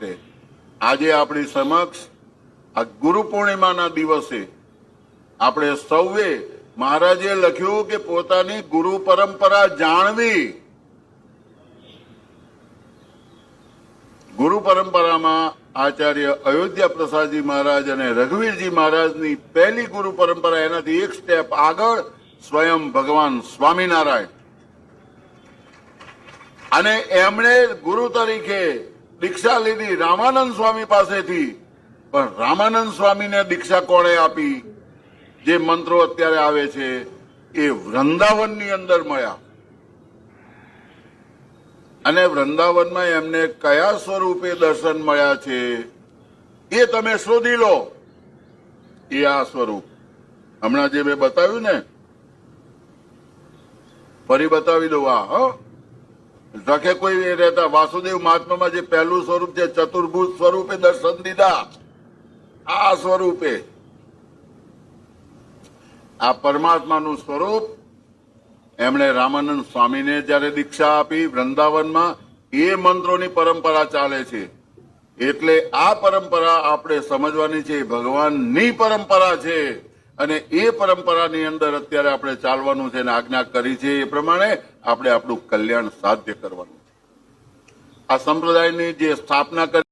માટે આજે આપણી સમક્ષ આ ગુરુ પૂર્ણિમાના દિવસે આપણે સૌએ મહારાજે લખ્યું કે પોતાની ગુરુ પરંપરા જાણવી. ગુરુ પરંપરામાં આચાર્ય અયોધ્યા પ્રસાદજી મહારાજ અને રઘુવીરજી મહારાજની પહેલી ગુરુ પરંપરા, એનાથી એક સ્ટેપ આગળ સ્વયં ભગવાન સ્વામિનારાયણ, અને એમણે ગુરુ તરીકે દીક્ષા લીધી રામાનંદ સ્વામી પાસેથી. પણ રામાનંદ સ્વામીને દીક્ષા કોણે આપી? જે મંત્રો અત્યારે આવે છે એ વૃંદાવનની અંદર મળ્યા. અને વૃંદાવનમાં એમને કયા સ્વરૂપે દર્શન મળ્યા છે એ તમે શોધી લો. એ આ સ્વરૂપ હમણાં જે મેં બતાવ્યું ને, ફરી બતાવી દઉં. રખે કોઈ રહેતા વાસુદેવ મહાત્મામાં જે પહેલું સ્વરૂપ છે, ચતુર્ભુજ સ્વરૂપે દર્શન દીધા. આ સ્વરૂપે આ પરમાત્માનું સ્વરૂપ એમણે રામાનંદ સ્વામીને જયારે દીક્ષા આપી વૃંદાવનમાં, એ મંત્રોની પરંપરા ચાલે છે. એટલે આ પરંપરા આપણે સમજવાની છે, ભગવાનની પરંપરા છે, અને એ પરંપરાની અંદર અત્યારે આપણે ચાલવાનું છે અને આજ્ઞા કરી છે એ પ્રમાણે આપણે આપણું કલ્યાણ સાધ્ય કરવાનું છે. આ સંપ્રદાયની જે સ્થાપના કરી